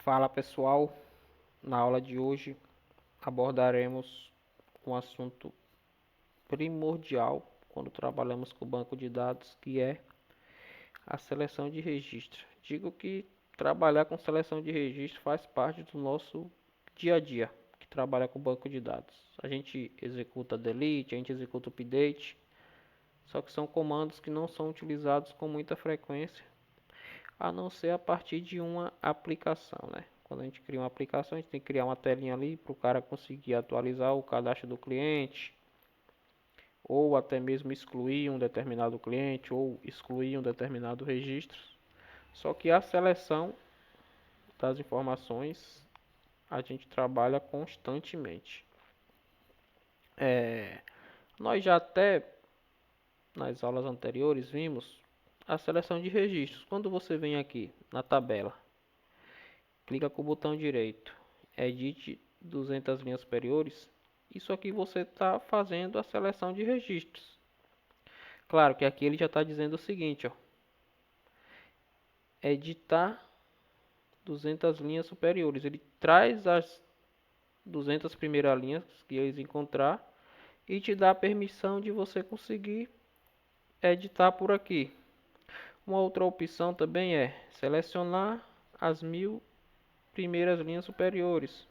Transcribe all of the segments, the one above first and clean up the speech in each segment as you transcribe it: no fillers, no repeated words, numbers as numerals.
Fala pessoal, na aula de hoje abordaremos um assunto primordial quando trabalhamos com banco de dados, que é a seleção de registro. Digo que trabalhar com seleção de registro faz parte do nosso dia a dia, que trabalha com banco de dados. A gente executa delete, a gente executa update, só que são comandos que não são utilizados com muita frequência, a não ser a partir de uma aplicação, né? Quando a gente cria uma aplicação, a gente tem que criar uma telinha ali para o cara conseguir atualizar o cadastro do cliente, ou até mesmo excluir um determinado cliente, ou excluir um determinado registro. Só que a seleção das informações a gente trabalha constantemente. Nós já até nas aulas anteriores vimos a seleção de registros. Quando você vem aqui na tabela, clica com o botão direito, edite 200 linhas superiores. Isso aqui você está fazendo a seleção de registros. Claro que aqui ele já está dizendo o seguinte, ó, editar 200 linhas superiores. Ele traz as 200 primeiras linhas que eles encontrar e te dá a permissão de você conseguir editar por aqui. Uma outra opção também é selecionar as 1000 primeiras linhas superiores.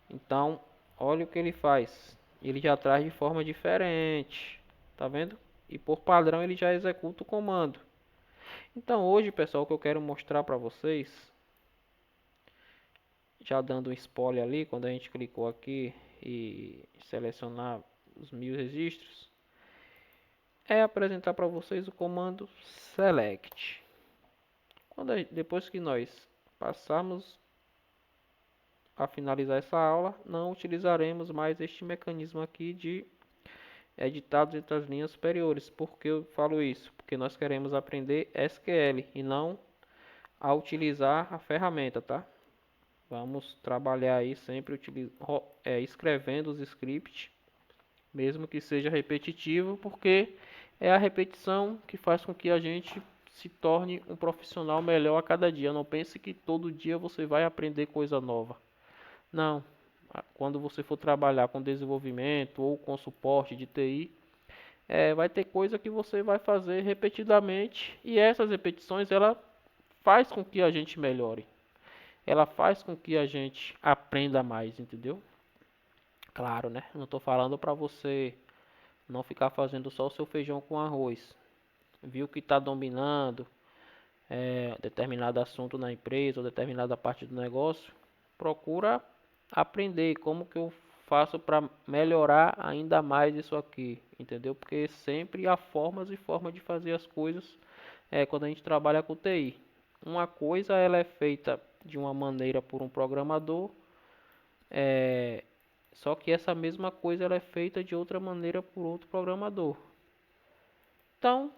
Então, olha o que ele faz. Ele já traz de forma diferente. Tá vendo? E por padrão ele já executa o comando. Então, hoje, pessoal, o que eu quero mostrar para vocês, já dando um spoiler ali, quando a gente clicou aqui e selecionar os 1000 registros, é apresentar para vocês o comando select. Depois que nós passarmos a finalizar essa aula, não utilizaremos mais este mecanismo aqui de editados entre as linhas superiores. Por que eu falo isso? Porque nós queremos aprender SQL e não a utilizar a ferramenta, tá? Vamos trabalhar aí sempre escrevendo os scripts, mesmo que seja repetitivo, porque é a repetição que faz com que a gente se torne um profissional melhor a cada dia. Não pense que todo dia você vai aprender coisa nova. Não. Quando você for trabalhar com desenvolvimento ou com suporte de TI, vai ter coisa que você vai fazer repetidamente e essas repetições ela faz com que a gente melhore. Ela faz com que a gente aprenda mais, entendeu? Claro, né? Não estou falando para você não ficar fazendo só o seu feijão com arroz. Viu que está dominando determinado assunto na empresa ou determinada parte do negócio, procura aprender como que eu faço para melhorar ainda mais isso aqui, entendeu? Porque sempre há formas e formas de fazer as coisas quando a gente trabalha com TI. Uma coisa ela é feita de uma maneira por um programador, só que essa mesma coisa ela é feita de outra maneira por outro programador. Então,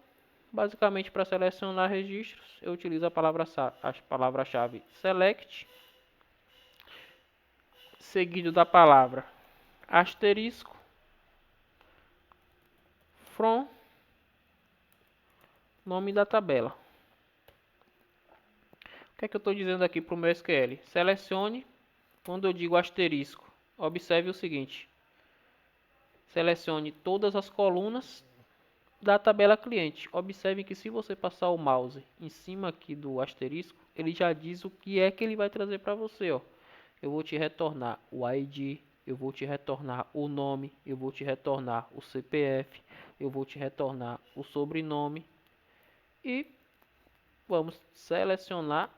basicamente para selecionar registros, eu utilizo a palavra-chave select, seguido da palavra asterisco, from, nome da tabela. O que é que eu estou dizendo aqui para o meu SQL? Selecione, quando eu digo asterisco, observe o seguinte. Selecione todas as colunas da tabela cliente. Observe que se você passar o mouse em cima aqui do asterisco, ele já diz o que é que ele vai trazer para você, ó. Eu vou te retornar o ID, eu vou te retornar o nome, eu vou te retornar o CPF, eu vou te retornar o sobrenome e vamos selecionar.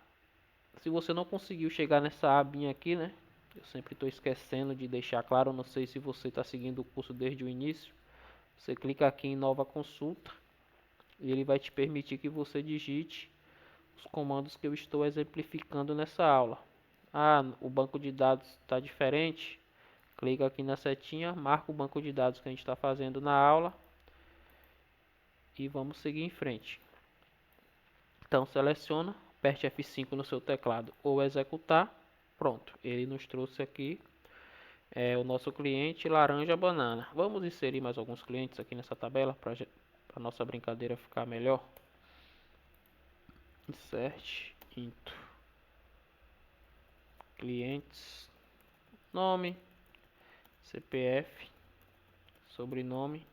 Se você não conseguiu chegar nessa abinha aqui, né? Eu sempre estou esquecendo de deixar claro, não sei se você está seguindo o curso desde o início. Você clica aqui em nova consulta e ele vai te permitir que você digite os comandos que eu estou exemplificando nessa aula. Ah, o banco de dados está diferente. Clica aqui na setinha, marca o banco de dados que a gente está fazendo na aula e vamos seguir em frente. Então seleciona, aperte F5 no seu teclado ou executar. Pronto, ele nos trouxe aqui o nosso cliente laranja banana. Vamos inserir mais alguns clientes aqui nessa tabela para a nossa brincadeira ficar melhor. Insert into clientes, nome, CPF, sobrenome,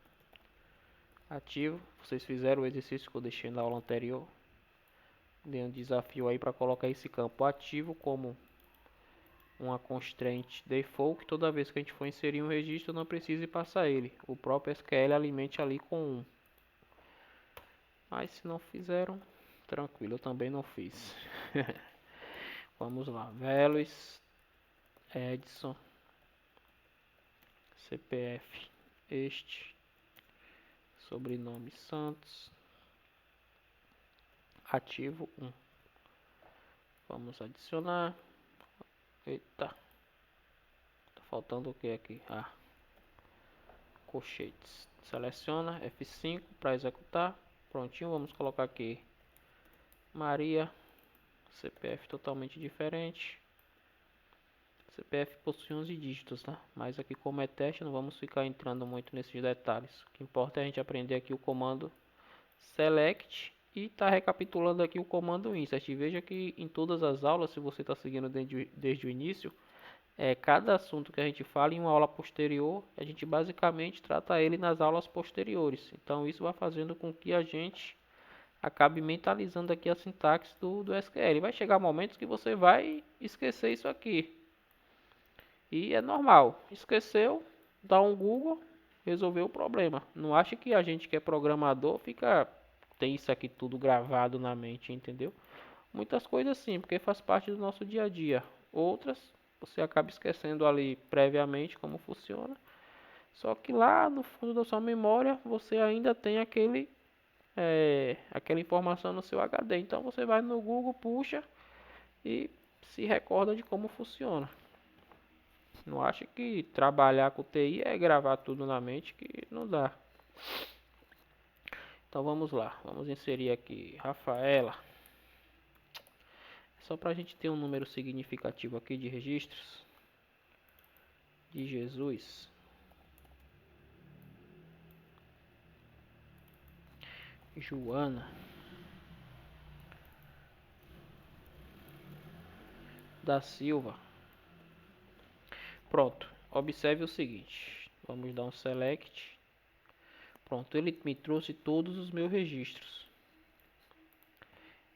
ativo. Vocês fizeram o exercício que eu deixei na aula anterior. Dei um desafio aí para colocar esse campo ativo como uma constraint default. Toda vez que a gente for inserir um registro, não precise passar ele. O próprio SQL alimente ali com 1. Mas se não fizeram, tranquilo, eu também não fiz. Vamos lá, values, Edson, CPF, sobrenome Santos, ativo 1. Vamos adicionar. Eita, tá faltando o que aqui? Colchetes. Seleciona F5 para executar. Prontinho, vamos colocar aqui Maria, CPF totalmente diferente. CPF possui 11 dígitos, tá? Mas aqui como é teste, não vamos ficar entrando muito nesses detalhes. O que importa é a gente aprender aqui o comando select e tá recapitulando aqui o comando insert. Veja que em todas as aulas, se você está seguindo desde o início, cada assunto que a gente fala em uma aula posterior, a gente basicamente trata ele nas aulas posteriores. Então isso vai fazendo com que a gente acabe mentalizando aqui a sintaxe do SQL. Vai chegar momentos que você vai esquecer isso aqui. E é normal. Esqueceu, dá um Google, resolveu o problema. Não acha que a gente que é programador tem isso aqui tudo gravado na mente, entendeu? Muitas coisas sim, porque faz parte do nosso dia a dia. Outras, você acaba esquecendo ali previamente como funciona. Só que lá no fundo da sua memória, você ainda tem aquela informação no seu HD. Então você vai no Google, puxa e se recorda de como funciona. Não acha que trabalhar com TI é gravar tudo na mente, que não dá. Então vamos lá, vamos inserir aqui Rafaela. Só para a gente ter um número significativo aqui de registros. De Jesus. Joana. Da Silva. Pronto, observe o seguinte. Vamos dar um select. Pronto, ele me trouxe todos os meus registros.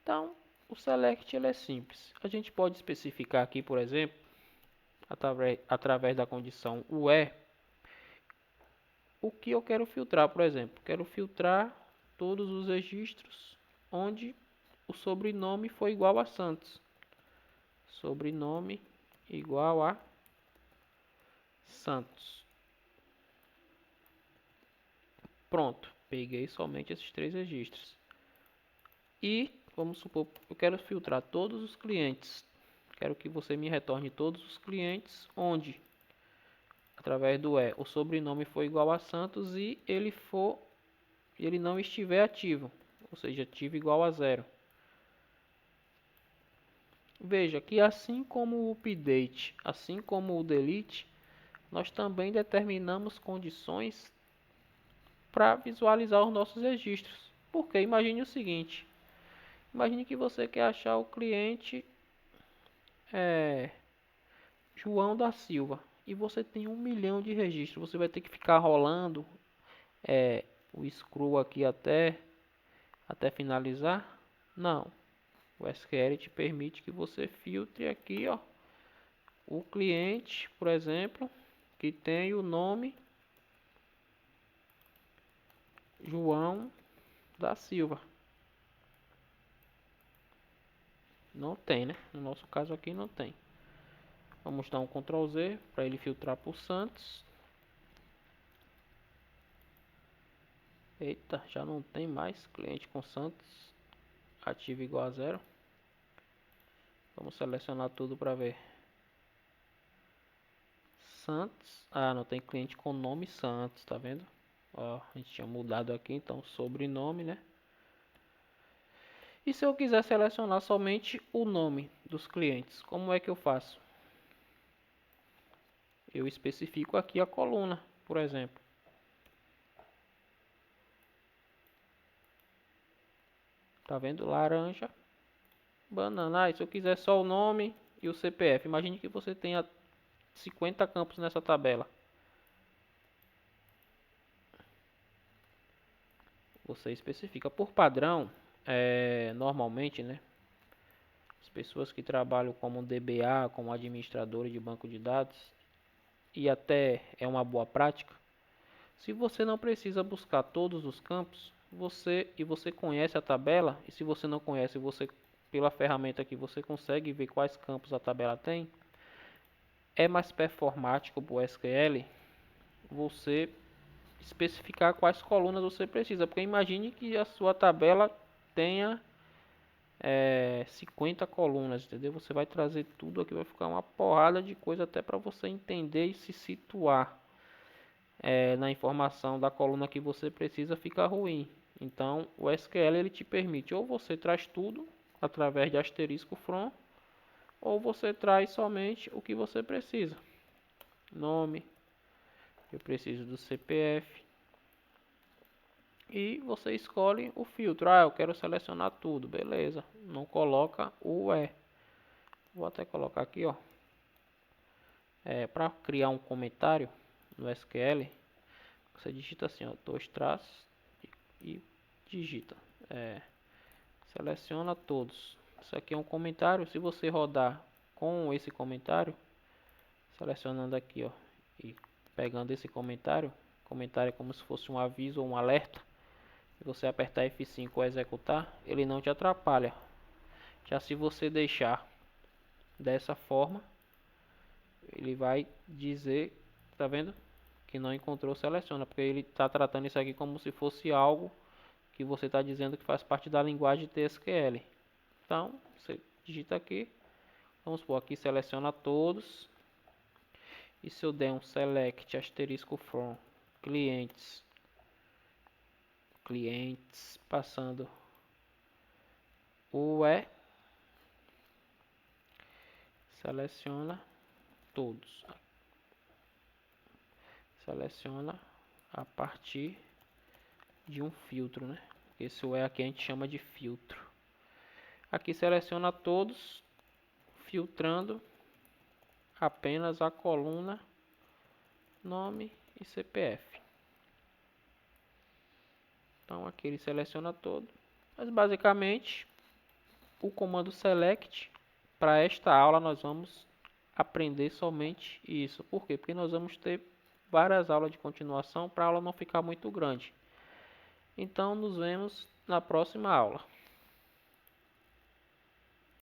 Então, o select ele é simples. A gente pode especificar aqui, por exemplo, através da condição UE, o que eu quero filtrar, por exemplo. Quero filtrar todos os registros onde o sobrenome foi igual a Santos. Sobrenome igual a Santos. Pronto, peguei somente esses 3 registros. E vamos supor, eu quero filtrar todos os clientes. Quero que você me retorne todos os clientes onde, através do o sobrenome for igual a Santos e ele não estiver ativo, ou seja, ativo igual a 0. Veja que assim como o update, assim como o delete, nós também determinamos condições para visualizar os nossos registros. Porque imagine o seguinte, imagine que você quer achar o cliente João da Silva e você tem 1 milhão de registros. Você vai ter que ficar rolando o scroll aqui até finalizar? Não. O SQL te permite que você filtre aqui, ó, o cliente, por exemplo, que tem o nome João da Silva. Não tem, né? No nosso caso aqui não tem. Vamos dar um Ctrl Z para ele filtrar por Santos. Eita, já não tem mais cliente com Santos ativo igual a 0. Vamos selecionar tudo para ver. Santos. Ah, não tem cliente com nome Santos, tá vendo? Ó, a gente tinha mudado aqui, então sobrenome, né? E se eu quiser selecionar somente o nome dos clientes, como é que eu faço? Eu especifico aqui a coluna, por exemplo. Tá vendo? Laranja, banana. Ah, se eu quiser só o nome, e o CPF. Imagine que você tenha 50 campos nessa tabela. Você especifica por padrão, normalmente, né? As pessoas que trabalham como DBA, como administradores de banco de dados, e até é uma boa prática. Se você não precisa buscar todos os campos, você conhece a tabela, e se você não conhece, você pela ferramenta aqui você consegue ver quais campos a tabela tem. É mais performático para o SQL você especificar quais colunas você precisa, porque imagine que a sua tabela tenha 50 colunas, entendeu? Você vai trazer tudo aqui, vai ficar uma porrada de coisa até para você entender e se situar na informação da coluna que você precisa, fica ruim. Então o SQL ele te permite ou você traz tudo através de asterisco from, ou você traz somente o que você precisa. Nome, eu preciso do CPF, e você escolhe o filtro. Eu quero selecionar tudo, beleza? Não coloca o E. Vou até colocar aqui, ó. Para criar um comentário no SQL, você digita assim, ó, dois traços e digita. Seleciona todos. Isso aqui é um comentário. Se você rodar com esse comentário, selecionando aqui, ó, e pegando esse comentário é como se fosse um aviso ou um alerta. Se você apertar F5 ou executar, ele não te atrapalha. Já se você deixar dessa forma, ele vai dizer, tá vendo? Que não encontrou, seleciona, porque ele está tratando isso aqui como se fosse algo que você está dizendo que faz parte da linguagem TSQL. Então, você digita aqui, vamos por aqui, seleciona todos, e se eu der um select asterisco from clientes, passando o seleciona todos, seleciona a partir de um filtro, né? Esse aqui a gente chama de filtro. Aqui seleciona todos, filtrando apenas a coluna nome e CPF. Então aqui ele seleciona todo. Mas basicamente o comando select, para esta aula nós vamos aprender somente isso. Por quê? Porque nós vamos ter várias aulas de continuação para a aula não ficar muito grande. Então nos vemos na próxima aula.